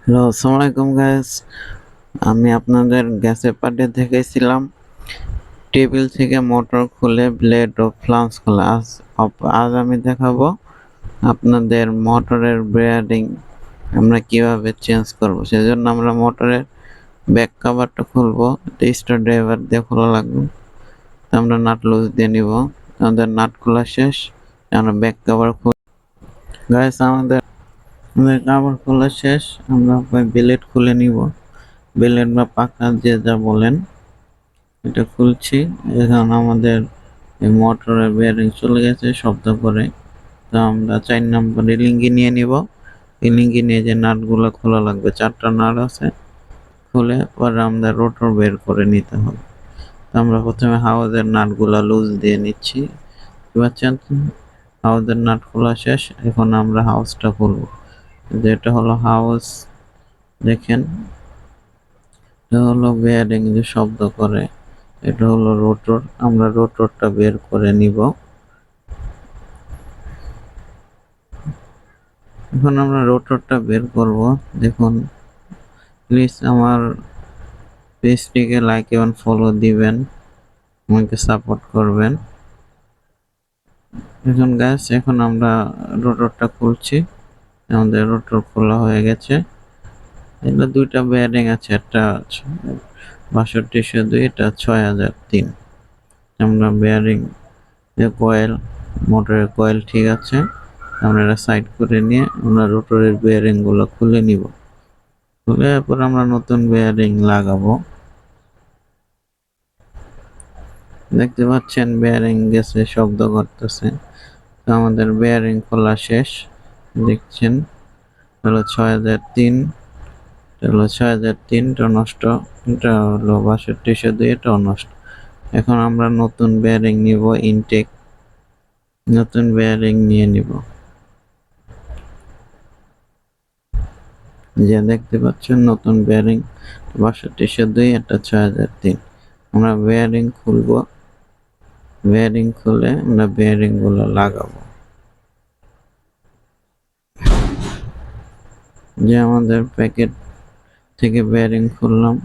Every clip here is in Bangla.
হ্যালো, আসসালামু আলাইকুম গাইস। আমি আপনাদের গ্যাসের পার্টে দেখেছিলাম টেবিল থেকে মোটর খুলে ব্লেড ও ফ্লান্স খোলা। আজ আমি দেখাবো আপনাদের মোটরের বেয়ারিং আমরা কিভাবে চেঞ্জ করব। সেজন্য আমরা মোটরের ব্যাক কভারটা খুলবো, স্টার ড্রাইভার দিয়ে খোলা লাগবে। আমরা নাট লুজ দিয়ে নিব। আমাদের নাট খোলা শেষ, আমরা ব্যাক কভার খুল গাইস আমাদের কভার খোলা শেষ। আমরা ব্লেড খুলে নিব, বেলেট বা পাখা যে যা বলেন। এটা খুলছি। এখন আমাদের এই মোটরের বেয়ারিং চলে গেছে শব্দ করে। তো আমরা 4 নম্বরে লিঙ্গি নিয়ে নিব। এই লিঙ্গি নিয়ে যে নাটগুলো খোলা লাগবে, 4টা নাট আছে, খুলে পরে আমরা রোটর বের করে নিতে হবে। তো আমরা প্রথমে হাউজের নাটগুলো লুজ দিয়ে নিচ্ছি। পাচ্ছেন, হাউজের নাট খোলা শেষ। এখন আমরা হাউসটা খুলবো। যেটা হলো হাউস, দেখেন এটা হলো বেয়ারিং যে শব্দ করে, এটা হলো রোটর। আমরা রোটরটা বের করে নিব। এখন আমরা রোটরটা বের করব। দেখুন, প্লিজ আমার পেজটিকে লাইক এবং ফলো দিবেন, আমাকে সাপোর্ট করবেন। এখন আমরা রোটরটা খুলছি। আমাদের রোটর খোলা হয়ে গেছে। এটা দুইটা বেয়ারিং আছে, একটা 6202, এটা 6003। আমরা বেয়ারিং যে কয়েল, মোটরের কয়েল ঠিক আছে, আমরা এটা সাইড করে নিয়ে আমরা রোটরের বেয়ারিং গুলো খুলে নিব। খুলে এরপর আমরা নতুন বেয়ারিং লাগাবো। দেখতে পাচ্ছেন বেয়ারিং গেছে, শব্দ করতেছে। তো আমাদের বেয়ারিং খোলা শেষ। দেখছেন হলো 6003, হলো 6003, এটা নষ্ট। এটা হলো 6202, এটাও নষ্ট। এখন আমরা নতুন বেয়ারিং নিব, ইনটেক নতুন বেয়ারিং নিয়ে নিব। যে দেখতে পাচ্ছেন নতুন বেয়ারিং 6202, এটা 6003। আমরা বেয়ারিং খুলবো। বেয়ারিং খুলে আমরা বেয়ারিং গুলো লাগাবো। যে আমাদের প্যাকেট থেকে বেয়ারিং খুললাম।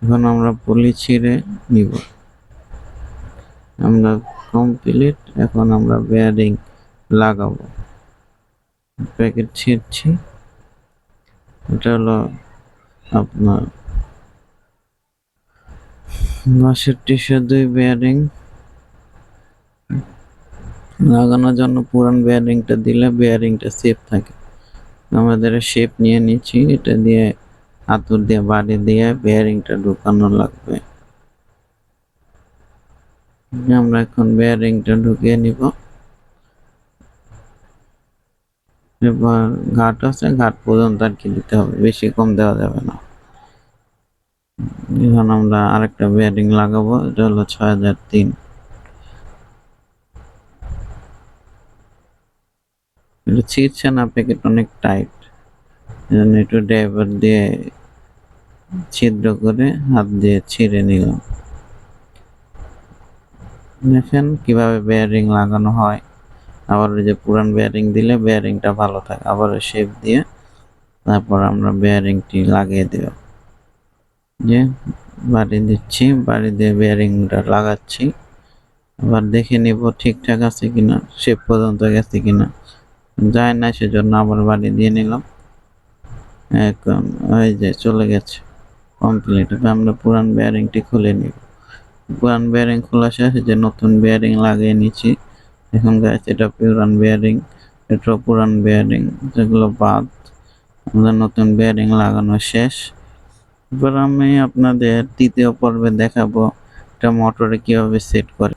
এখন আমরা পলি ছিঁড়ে নিব। আমরা কমপ্লিট। এখন আমরা বেয়ারিং লাগাবো। প্যাকেট ছিঁড়ছি। এটা হলো আপনার 6202 বেয়ারিং। লাগানোর জন্য পুরান বেয়ারিংটা দিলে বেয়ারিংটা সেফ থাকে। আমাদের শেপ নিয়ে নিচ্ছি, এটা দিয়ে হাতুড় দিয়ে বাড়ি দিয়ে বেয়ারিংটা ঢুকানো লাগবে। আমরা এখন বেয়ারিংটা ঢুকিয়ে নিব। এবার ঘাট আছে, ঘাট পর্যন্ত আর কি দিতে হবে, বেশি কম দেওয়া যাবে না। এখন আমরা আরেকটা বেয়ারিং লাগাবো, এটা হলো 6003। এটা ছিঁড়ছে না, প্যাকেট অনেক টাইট, এজন্য একটু ড্রাইভার দিয়ে ছিদ্র করে হাত দিয়ে ছিঁড়ে নিলাম। দেখেন কিভাবে বেয়ারিং লাগানো হয়। আবার ওই যে পুরান বেয়ারিং দিলে বেয়ারিংটা ভালো থাকে। আবার শেপ দিয়ে তারপর আমরা বেয়ারিংটি লাগিয়ে দেব। যে বাড়ি দিচ্ছি, বাড়ি দিয়ে বেয়ারিংটা লাগাচ্ছি। আবার দেখে নিব ঠিকঠাক আছে কিনা, শেপ পর্যন্ত গেছে কিনা। যায় না, সেজন্য আবার বাড়ি দিয়ে নিলাম। এখন ওই যে চলে গেছে, কমপ্লিট। আমরা পুরান বেয়ারিংটি খুলে নিব। পুরান বেয়ারিং খোলা শেষ, যে নতুন বেয়ারিং লাগিয়ে নিচ্ছি। এখন গাইস এটা পুরান বেয়ারিং, এটা পুরান বেয়ারিং, যেগুলো বাদ। আমাদের নতুন বেয়ারিং লাগানো শেষ। এবার আমি আপনাদের তৃতীয় পর্বে দেখাবো এটা মোটরে কিভাবে সেট করে।